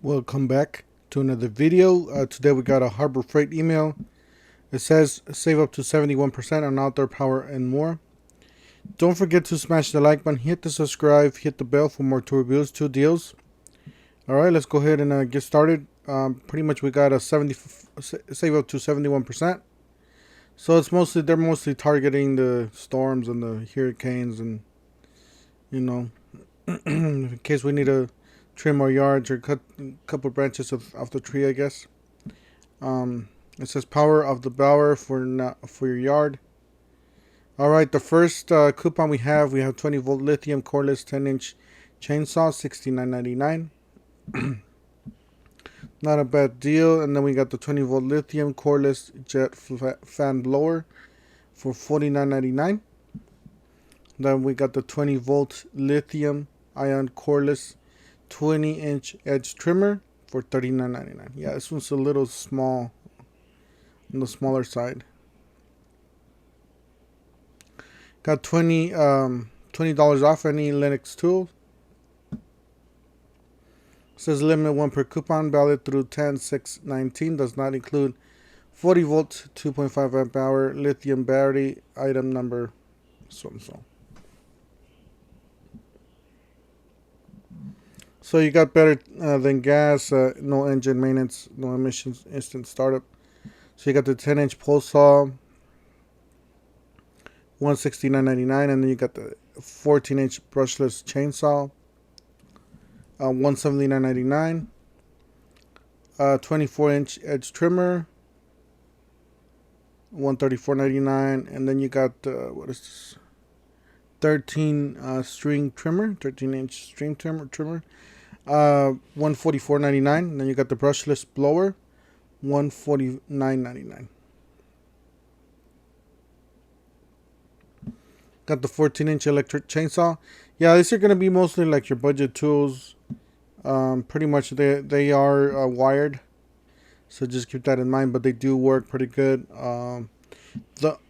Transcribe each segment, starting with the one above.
Welcome back to another video. Today we got a Harbor Freight email. It says save up to 71% on outdoor power and more. Don't forget to smash the like button, hit the subscribe, hit the bell for more tour reviews, 2 deals. Alright, let's go ahead and get started. Pretty much we got a save up to 71%. So it's they're mostly targeting the storms and the hurricanes, and in case we need to trim our yards or cut a couple branches off the tree, I guess. It says power of the blower for your yard. All right, the first coupon we have 20 volt lithium cordless 10-inch chainsaw, $69.99. Not a bad deal. And then we got the 20 volt lithium cordless jet fan blower for $49.99. Then we got the 20 volt Lithium-Ion cordless 20-inch edge trimmer for $39.99. Yeah, this one's a little small, on the smaller side. Got $20 off any Linux tool. Says limit 1 per coupon, valid through 10/6/19. Does not include 40 volt 2.5 amp hour lithium battery, item number so and so. So you got better than gas, no engine maintenance, no emissions, instant startup. So you got the 10-inch pole saw, $169.99, and then you got the 14-inch brushless chainsaw, $179.99. 24-inch edge trimmer, $134.99, and then you got what is this? 13-inch string trimmer, $144.99. And then you got the brushless blower, $149.99. Got the 14-inch electric chainsaw. Yeah, these are going to be mostly like your budget tools. Pretty much they are wired, so just keep that in mind. But they do work pretty good. I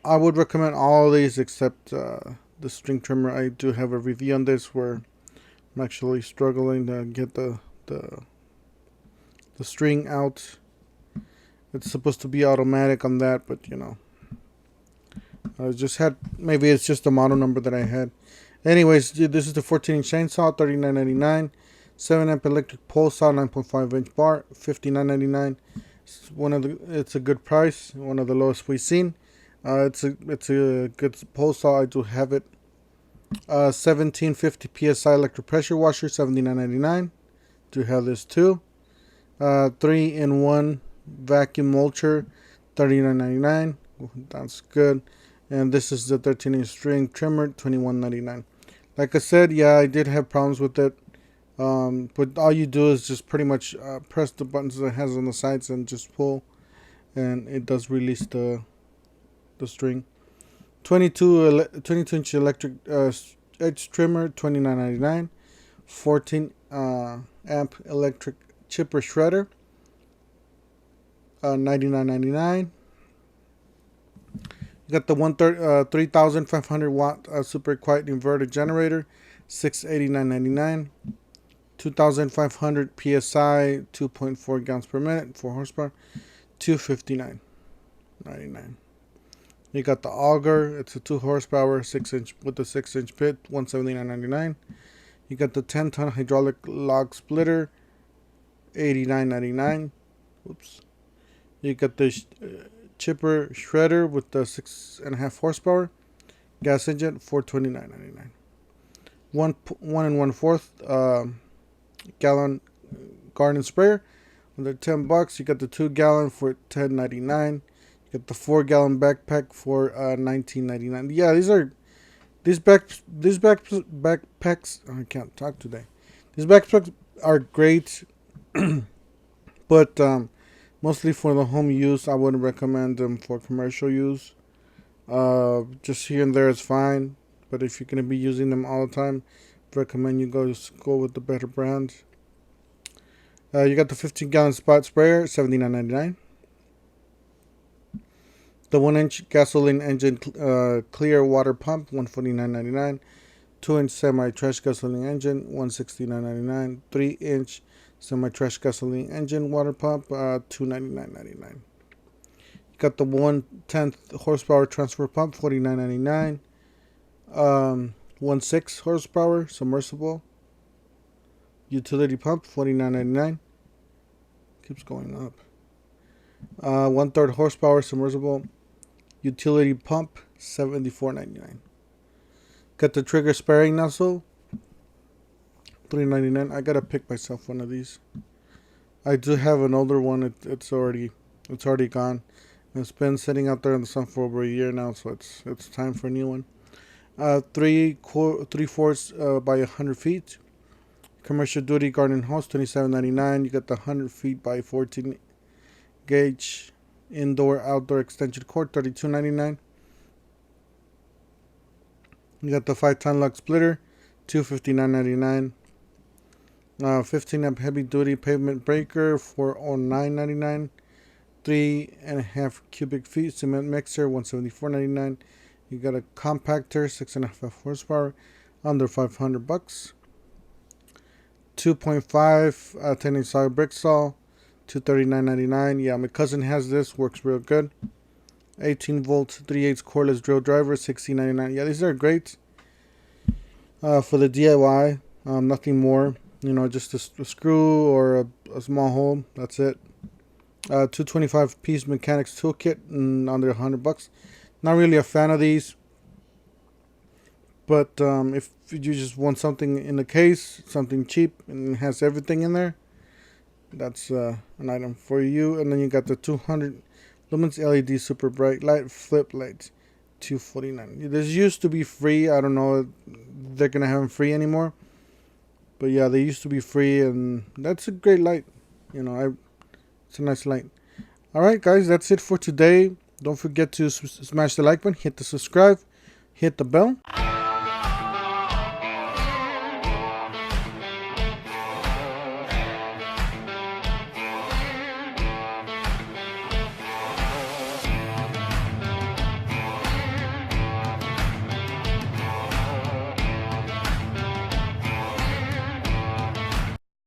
would recommend all of these except the string trimmer. I do have a review on this where I'm actually struggling to get the string out. It's supposed to be automatic on that, but I just had, maybe it's just the model number that I had. Anyways, this is the 14-inch chainsaw, $39.99. 7 amp electric pole saw, 9.5 inch bar, $59.99. It's a good price, one of the lowest we've seen. It's a good pole saw. I do have it. 1750 psi electric pressure washer, $79.99. Do have this too. 3-in-1 vacuum mulcher, $39.99. That's good. And this is the 13-inch string trimmer, $21.99. Like I said, yeah, I did have problems with it. But all you do is just pretty much press the buttons that it has on the sides and just pull, and it does release the string. 22-inch electric edge trimmer, $29.99. 14 amp electric chipper shredder, $99.99. You got the 3,500 watt super quiet inverter generator, $689.99. 2,500 psi, 2.4 gallons per minute, 4 horsepower, $259.99. You got the auger. It's a 2 horsepower, 6-inch with the 6-inch pit, $179.99. You got the 10-ton hydraulic log splitter, $89.99. Whoops. You got the chipper shredder with the 6.5 horsepower, gas engine, $429.99. 1 1/4 gallon garden sprayer under $10. You got the 2-gallon for $10.99. You got the 4-gallon backpack for $19.99. Yeah, these backpacks. I can't talk today. These backpacks are great, but mostly for the home use. I wouldn't recommend them for commercial use. Just here and there is fine, but if you're gonna be using them all the time, recommend you go with the better brand. You got the 15-gallon spot sprayer, $79.99. The 1-inch gasoline engine clear water pump, $149.99. 2-inch semi trash gasoline engine, $169.99. 3-inch Semi-trash gasoline engine water pump, $299.99. Got the 1/10 horsepower transfer pump, $49.99. 1/6 horsepower submersible utility pump, $49.99. Keeps going up. 1/3 horsepower submersible utility pump, $74.99. Got the trigger sparing nozzle, $3.99. I gotta pick myself one of these. I do have an older one. It's already gone. It's been sitting out there in the sun for over a year now, so it's time for a new one. 3/4 by 100 feet. Commercial duty garden hose, $27.99. You got the 100 feet by 14 gauge indoor-outdoor extension cord, $32.99. You got the 5-ton lug splitter, $259.99. 15 amp heavy duty pavement breaker, $409.99. 3.5 cubic feet cement mixer, $174.99. You got a compactor, 6.5 horsepower, under $500. 2.5 10-inch solid brick saw, $239.99. Yeah, my cousin has this, works real good. 18 volt 3/8 cordless drill driver, $16.99. Yeah, these are great for the DIY. Nothing more, just a screw or a small hole. That's it. 225 piece mechanics toolkit, under $100. Not really a fan of these, but if you just want something in the case, something cheap and has everything in there, that's an item for you. And then you got the 200 lumens LED super bright light flip lights, $249. This used to be free. I don't know if they're gonna have them free anymore, but yeah, they used to be free, and that's a great light. It's a nice light. All right, guys, that's it for today. Don't forget to smash the like button, hit the subscribe, hit the bell.